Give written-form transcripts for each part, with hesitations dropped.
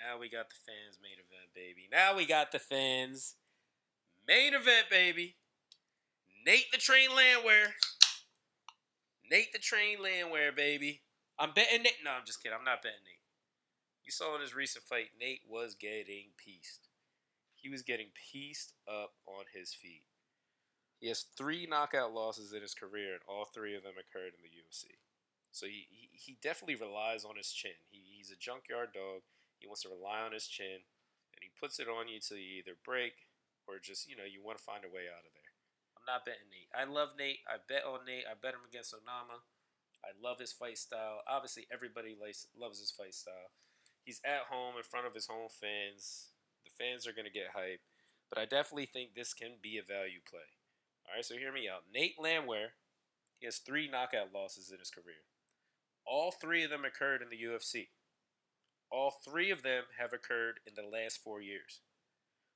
Now we got the fans main event, baby. Now we got the fans main event, baby. Nate the Train Landwehr. Nate the Train Landwehr, baby. I'm betting Nate. No, I'm just kidding. I'm not betting Nate. You saw in his recent fight, Nate was getting pieced. He was getting pieced up on his feet. He has 3 knockout losses in his career, and all 3 of them occurred in the UFC. So he definitely relies on his chin. He's a junkyard dog. He wants to rely on his chin, and he puts it on you till you either break or just, you want to find a way out of there. I'm not betting Nate. I love Nate. I bet on Nate. I bet him against Onama. I love his fight style. Obviously, everybody loves his fight style. He's at home in front of his home fans. The fans are going to get hype. But I definitely think this can be a value play. All right, so hear me out. Nate Landwehr, he has 3 knockout losses in his career. All 3 of them occurred in the UFC. All 3 of them have occurred in the last 4 years.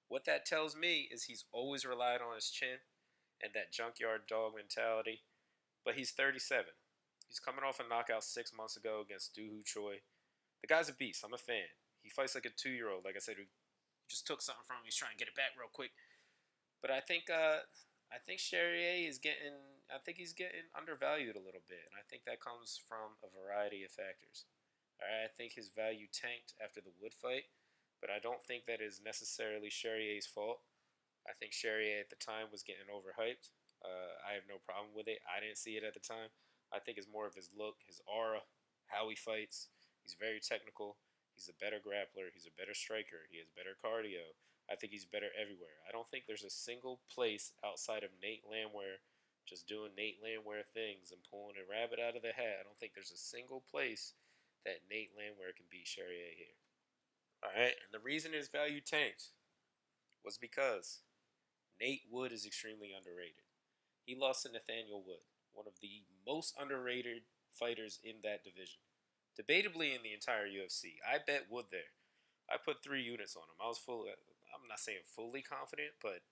What that tells me is he's always relied on his chin and that junkyard dog mentality. But he's 37. He's coming off a knockout 6 months ago against Doohoo Choi. The guy's a beast. I'm a fan. He fights like a 2-year-old. Like I said, who just took something from him. He's trying to get it back real quick. But I think Charrier is getting. I think he's getting undervalued a little bit, and I think that comes from a variety of factors. All right, I think his value tanked after the Wood fight, but I don't think that is necessarily Charrier's fault. I think Charrier at the time was getting overhyped. I have no problem with it. I didn't see it at the time. I think it's more of his look, his aura, how he fights. He's very technical. He's a better grappler. He's a better striker. He has better cardio. I think he's better everywhere. I don't think there's a single place outside of Nate Landwehr just doing Nate Landwehr things and pulling a rabbit out of the hat. I don't think there's a single place that Nate Landwehr can beat Charrier here. All right, and the reason his value tanked was because Nate Wood is extremely underrated. He lost to Nathaniel Wood, one of the most underrated fighters in that division. Debatably in the entire UFC. I bet Wood there. I put 3 units on him. I'm not saying fully confident, but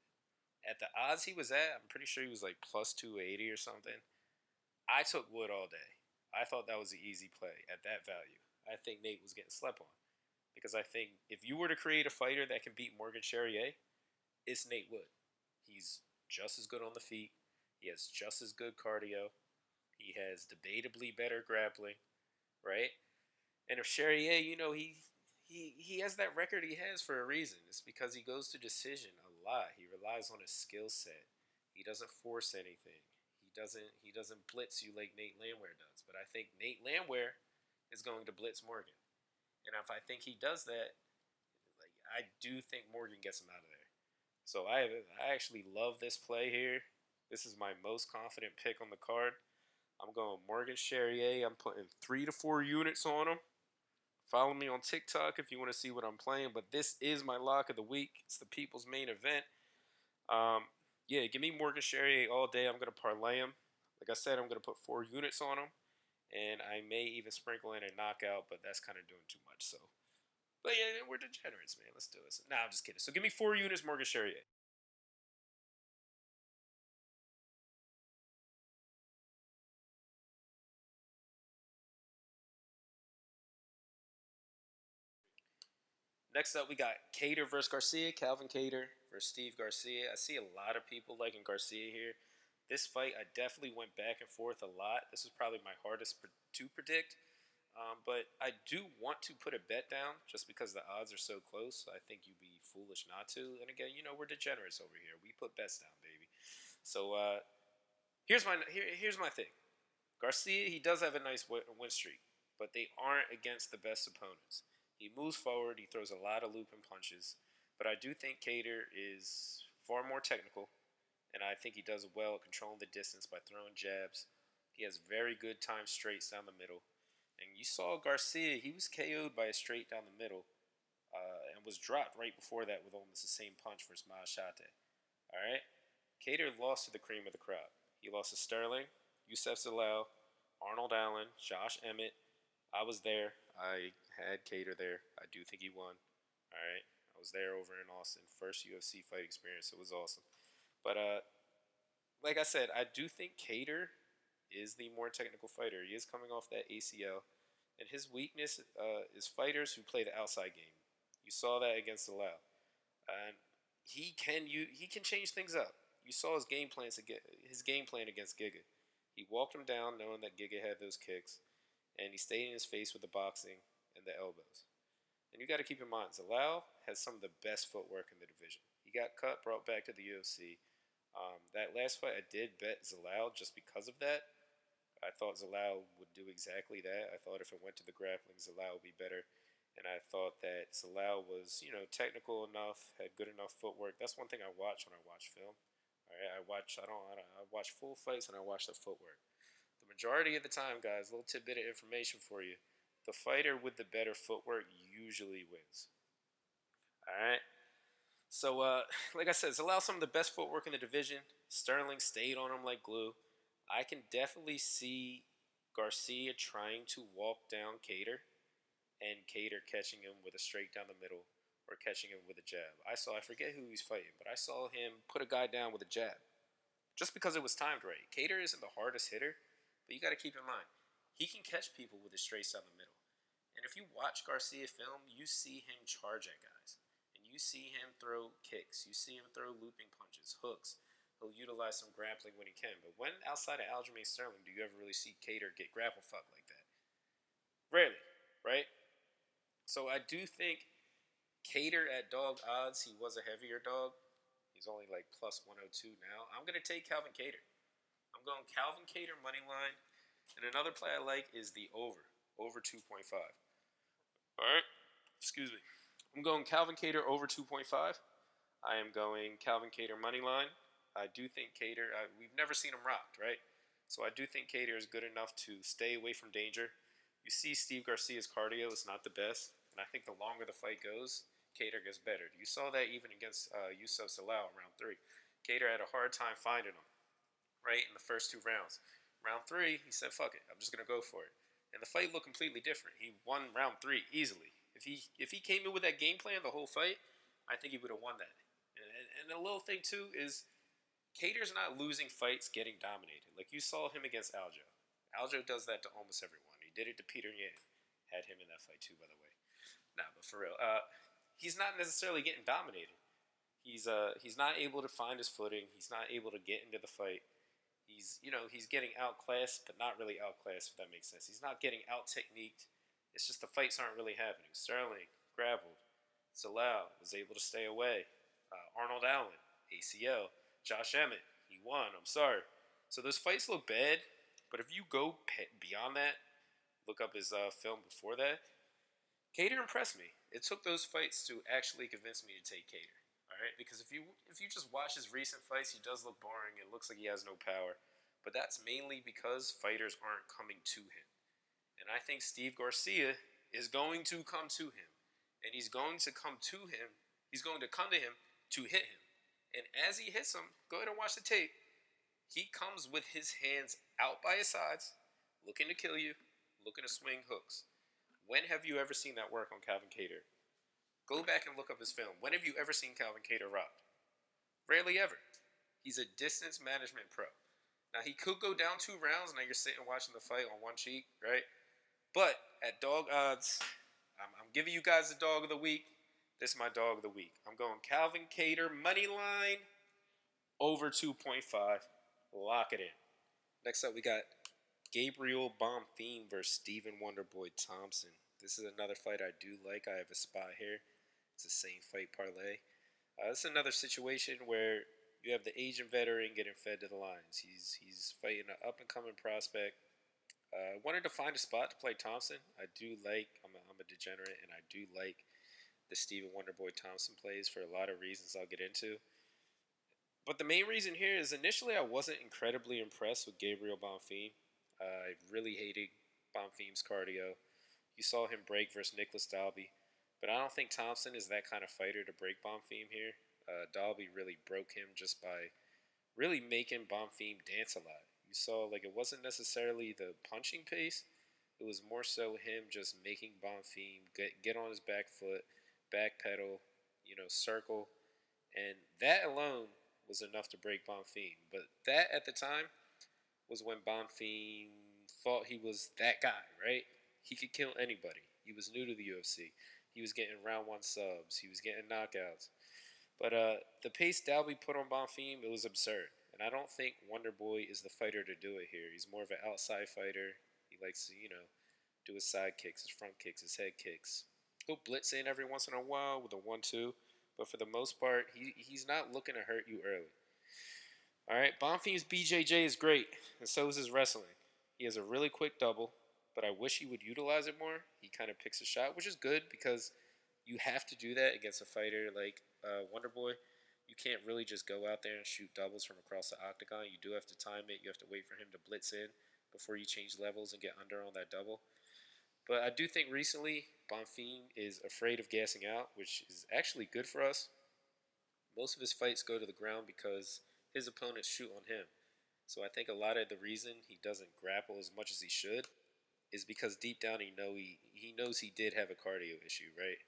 at the odds he was at, I'm pretty sure he was like plus 280 or something. I took Wood all day. I thought that was an easy play at that value. I think Nate was getting slept on. Because I think if you were to create a fighter that can beat Morgan Charrier, it's Nate Wood. He's just as good on the feet. He has just as good cardio. He has debatably better grappling, right? And if Charrier, he has that record he has for a reason. It's because he goes to decision a lot. He relies on his skill set. He doesn't force anything. He doesn't blitz you like Nate Landwehr does. But I think Nate Landwehr is going to blitz Morgan. And if I think he does that, I do think Morgan gets him out of there. So I actually love this play here. This is my most confident pick on the card. I'm going Morgan Charrier. I'm putting 3 to 4 units on him. Follow me on TikTok if you want to see what I'm playing. But this is my lock of the week. It's the people's main event. Yeah, give me Morgan Charrier all day. I'm going to parlay him. Like I said, I'm going to put 4 units on him. And I may even sprinkle in a knockout, but that's kind of doing too much. But yeah, we're degenerates, man. Let's do this. Nah, I'm just kidding. So give me 4 units, Morgan Charrier. Next up, we got Cater versus Garcia. Calvin Cater versus Steve Garcia. I see a lot of people liking Garcia here. This fight, I definitely went back and forth a lot. This is probably my hardest to predict. But I do want to put a bet down just because the odds are so close. I think you'd be foolish not to. And again, we're degenerates over here. We put bets down, baby. So here's my thing. Garcia, he does have a nice win streak, but they aren't against the best opponents. He moves forward. He throws a lot of looping punches. But I do think Cater is far more technical, and I think he does well at controlling the distance by throwing jabs. He has very good time straights down the middle. And you saw Garcia, he was KO'd by a straight down the middle and was dropped right before that with almost the same punch versus Maashate. All right? Cater lost to the cream of the crop. He lost to Sterling, Yusef Zalal, Arnold Allen, Josh Emmett. I was there. I had Cater there. I do think he won. All right? I was there over in Austin. First UFC fight experience. It was awesome. But like I said, I do think Cater is the more technical fighter. He is coming off that ACL, and his weakness is fighters who play the outside game. You saw that against Zalal, and he can change things up. You saw his game plan against Giga. He walked him down knowing that Giga had those kicks, and he stayed in his face with the boxing and the elbows. And you got to keep in mind, Zalal has some of the best footwork in the division. He got cut, brought back to the UFC. That last fight, I did bet Zalal just because of that. I thought Zalal would do exactly that. I thought if it went to the grappling, Zalal would be better. And I thought that Zalal was, technical enough, had good enough footwork. That's one thing I watch when I watch film. All right, I watch full fights and I watch the footwork. The majority of the time, guys, a little tidbit of information for you. The fighter with the better footwork usually wins. All right. So, like I said, it's allowed some of the best footwork in the division. Sterling stayed on him like glue. I can definitely see Garcia trying to walk down Cater and Cater catching him with a straight down the middle or catching him with a jab. I forget who he's fighting, but I saw him put a guy down with a jab just because it was timed right. Cater isn't the hardest hitter, but you got to keep in mind, he can catch people with his straights down the middle. And if you watch Garcia film, you see him charge at guys. And you see him throw kicks. You see him throw looping punches, hooks. He'll utilize some grappling when he can. But when outside of Aljamain Sterling do you ever really see Cater get grapple fucked like that? Rarely, right? So I do think Cater at dog odds, he was a heavier dog. He's only like plus 102 now. I'm going to take Calvin Cater. I'm going Calvin Cater money line. And another play I like is the over 2.5. All right, excuse me. I'm going Calvin Cater over 2.5. I am going Calvin Cater money line. I do think Cater, we've never seen him rocked, right? So I do think Cater is good enough to stay away from danger. You see Steve Garcia's cardio is not the best, and I think the longer the fight goes, Cater gets better. You saw that even against Yusuf Salau in round 3. Cater had a hard time finding him, right, in the first 2 rounds. Round 3, he said, fuck it, I'm just going to go for it. And the fight looked completely different. He won round 3 easily. If he came in with that game plan the whole fight, I think he would have won that. And the little thing, too, is Cater's not losing fights getting dominated. Like you saw him against Aljo. Aljo does that to almost everyone. He did it to Peter Yan. Had him in that fight, too, by the way. Nah, but for real. He's not necessarily getting dominated. He's not able to find his footing. He's not able to get into the fight. He's getting outclassed, but not really outclassed, if that makes sense. He's not getting out-techniqued. It's just the fights aren't really happening. Sterling, grappled. Salau was able to stay away. Arnold Allen, ACL. Josh Emmett, he won. I'm sorry. So those fights look bad, but if you go beyond that, look up his film before that, Cater impressed me. It took those fights to actually convince me to take Cater. All right, because if you just watch his recent fights, he does look boring. It looks like he has no power, but that's mainly because fighters aren't coming to him. And I think Steve Garcia is going to come to him, and he's going to come to him. He's going to come to him to hit him. And as he hits him, go ahead and watch the tape. He comes with his hands out by his sides, looking to kill you, looking to swing hooks. When have you ever seen that work on Calvin Cater? Go back and look up his film. When have you ever seen Calvin Cater rocked? Rarely ever. He's a distance management pro. Now, he could go down 2 rounds. Now you're sitting watching the fight on one cheek, right? But at dog odds, I'm giving you guys the dog of the week. This is my dog of the week. I'm going Calvin Cater money line over 2.5. Lock it in. Next up, we got Gabriel Bonfim versus Stephen Wonderboy Thompson. This is another fight I do like. I have a spot here. It's the same fight parlay. This is another situation where you have the Asian veteran getting fed to the Lions. He's fighting an up-and-coming prospect. I wanted to find a spot to play Thompson. I'm a degenerate, and I do like the Stephen Wonderboy Thompson plays for a lot of reasons I'll get into. But the main reason here is initially I wasn't incredibly impressed with Gabriel Bonfim. I really hated Bonfim's cardio. You saw him break versus Nicholas Dalby. But I don't think Thompson is that kind of fighter to break Bonfim here. Dalby really broke him just by really making Bonfim dance a lot. You saw it wasn't necessarily the punching pace. It was more so him just making Bonfim get on his back foot, backpedal, circle. And that alone was enough to break Bonfim. But that at the time was when Bonfim thought he was that guy, right? He could kill anybody. He was new to the UFC. He was getting round one subs. He was getting knockouts. But the pace Dalby put on Bonfim, it was absurd. And I don't think Wonder Boy is the fighter to do it here. He's more of an outside fighter. He likes to, do his side kicks, his front kicks, his head kicks. He'll blitz in every once in a while with a 1-2. But for the most part, he's not looking to hurt you early. All right, Bonfim's BJJ is great, and so is his wrestling. He has a really quick double, but I wish he would utilize it more. He kind of picks a shot, which is good because you have to do that against a fighter like Wonder Boy. You can't really just go out there and shoot doubles from across the octagon. You do have to time it. You have to wait for him to blitz in before you change levels and get under on that double. But I do think recently Bonfim is afraid of gassing out, which is actually good for us. Most of his fights go to the ground because his opponents shoot on him. So I think a lot of the reason he doesn't grapple as much as he should is because deep down he knows he did have a cardio issue, right?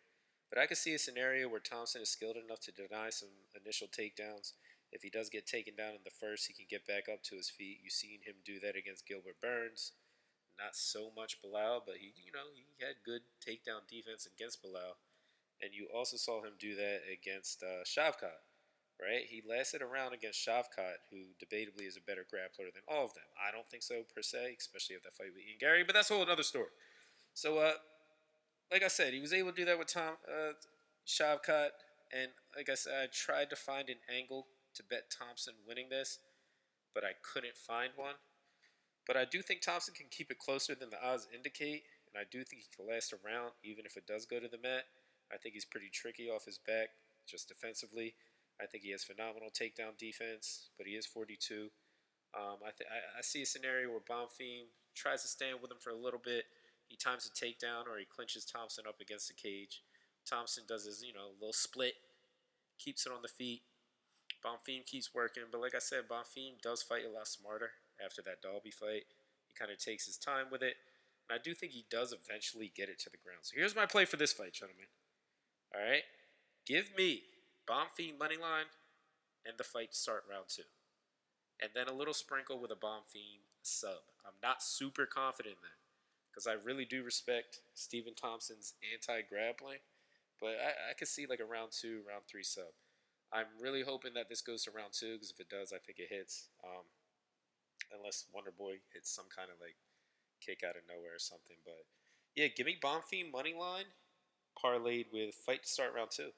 But I could see a scenario where Thompson is skilled enough to deny some initial takedowns. If he does get taken down in the first, he can get back up to his feet. You've seen him do that against Gilbert Burns. Not so much Bilal, but he had good takedown defense against Bilal. And you also saw him do that against Shavkat, right? He lasted around against Shavkat, who debatably is a better grappler than all of them. I don't think so per se, especially if that fight with Ian Gary, but that's a whole other story. So, like I said, he was able to do that with Shavkat, and like I said, I tried to find an angle to bet Thompson winning this, but I couldn't find one. But I do think Thompson can keep it closer than the odds indicate, and I do think he can last a round, even if it does go to the mat. I think he's pretty tricky off his back, just defensively. I think he has phenomenal takedown defense, but he is 42. I see a scenario where Bonfim tries to stand with him for a little bit. He times a takedown or he clinches Thompson up against the cage. Thompson does his, little split, keeps it on the feet. Bonfim keeps working, but like I said, Bonfim does fight a lot smarter after that Dalby fight. He kind of takes his time with it, and I do think he does eventually get it to the ground. So here's my play for this fight, gentlemen. All right, give me Bonfim moneyline and the fight to start round two, and then a little sprinkle with a Bonfim sub. I'm not super confident in that because I really do respect Stephen Thompson's anti-grappling, but I could see like a round two, round three sub. I'm really hoping that this goes to round two because if it does, I think it hits. Unless Wonder Boy hits some kind of like kick out of nowhere or something. But yeah, give me Bonfim money line parlayed with fight to start round two.